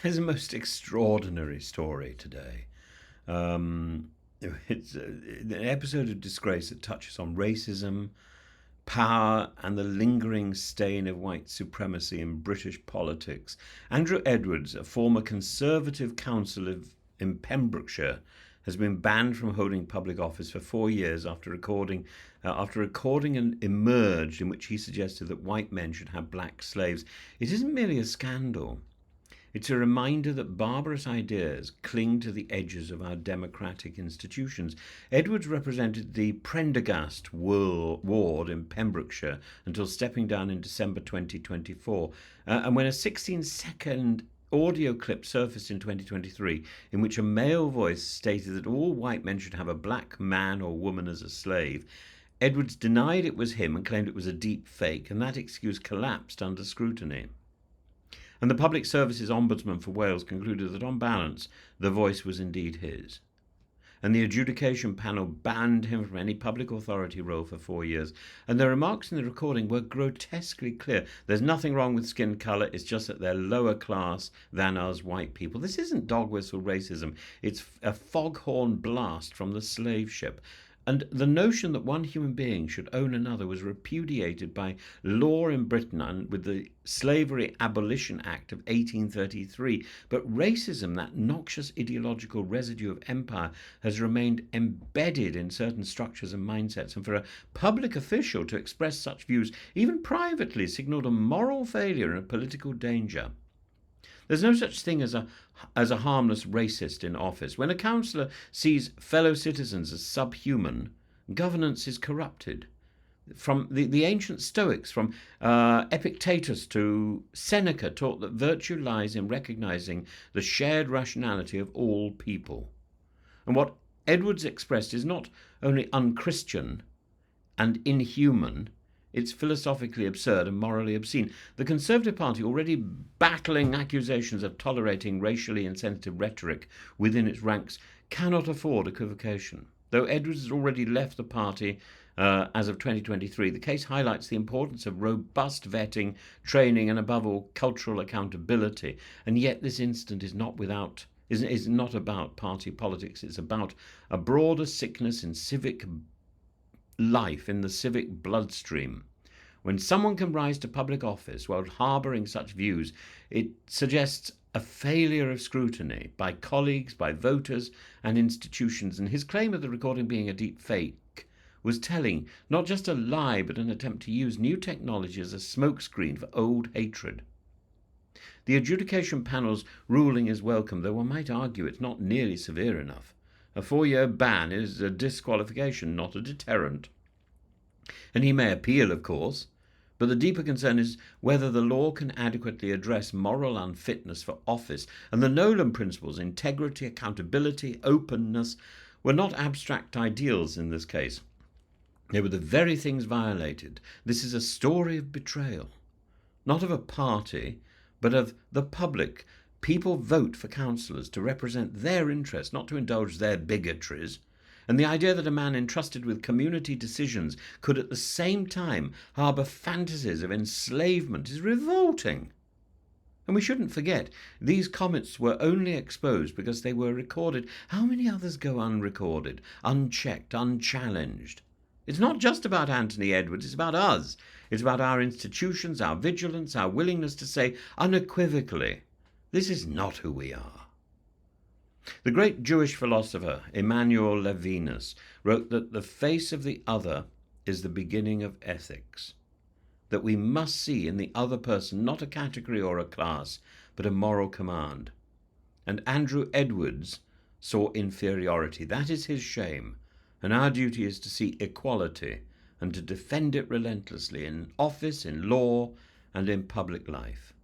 There's a most extraordinary story today. It's an episode of disgrace that touches on racism, power, and the lingering stain of white supremacy in British politics. Andrew Edwards, a former Conservative councillor in Pembrokeshire, has been banned from holding public office for 4 years after recording an emerged in which he suggested that white men should have black slaves. It isn't merely a scandal. It's a reminder that barbarous ideas cling to the edges of our democratic institutions. Edwards represented the Prendergast ward in Pembrokeshire until stepping down in December 2024. And when a 16-second audio clip surfaced in 2023 in which a male voice stated that all white men should have a black man or woman as a slave, Edwards denied it was him and claimed it was a deep fake, and that excuse collapsed under scrutiny. And the Public Services Ombudsman for Wales concluded that, on balance, the voice was indeed his. And the adjudication panel banned him from any public authority role for 4 years. And the remarks in the recording were grotesquely clear. There's nothing wrong with skin colour, it's just that they're lower class than us white people. This isn't dog whistle racism, it's a foghorn blast from the slave ship. And the notion that one human being should own another was repudiated by law in Britain with the Slavery Abolition Act of 1833. But racism, that noxious ideological residue of empire, has remained embedded in certain structures and mindsets. And for a public official to express such views, even privately, signalled a moral failure and a political danger. There's no such thing as a harmless racist in office. When a councillor sees fellow citizens as subhuman, governance is corrupted. From the ancient Stoics, from Epictetus to Seneca, taught that virtue lies in recognising the shared rationality of all people. And what Edwards expressed is not only unchristian and inhuman, it's philosophically absurd and morally obscene. The Conservative Party, already battling accusations of tolerating racially insensitive rhetoric within its ranks, cannot afford equivocation. Though Edwards has already left the party as of 2023, the case highlights the importance of robust vetting, training, and above all, cultural accountability. And yet this incident is not about party politics. It's about a broader sickness in civic life, in the civic bloodstream. When someone can rise to public office while harbouring such views, it suggests a failure of scrutiny by colleagues, by voters and institutions. And his claim of the recording being a deep fake was telling, not just a lie, but an attempt to use new technology as a smokescreen for old hatred. The adjudication panel's ruling is welcome, though one might argue it's not nearly severe enough. A 4-year ban is a disqualification, not a deterrent. And he may appeal, of course, but the deeper concern is whether the law can adequately address moral unfitness for office. And the Nolan principles, integrity, accountability, openness, were not abstract ideals in this case. They were the very things violated. This is a story of betrayal, not of a party, but of the public. People vote for councillors to represent their interests, not to indulge their bigotries. And the idea that a man entrusted with community decisions could at the same time harbour fantasies of enslavement is revolting. And we shouldn't forget, these comments were only exposed because they were recorded. How many others go unrecorded, unchecked, unchallenged? It's not just about Anthony Edwards, it's about us. It's about our institutions, our vigilance, our willingness to say unequivocally, this is not who we are. The great Jewish philosopher Emmanuel Levinas wrote that the face of the other is the beginning of ethics, that we must see in the other person not a category or a class, but a moral command. And Andrew Edwards saw inferiority. That is his shame, and our duty is to see equality and to defend it relentlessly in office, in law, and in public life.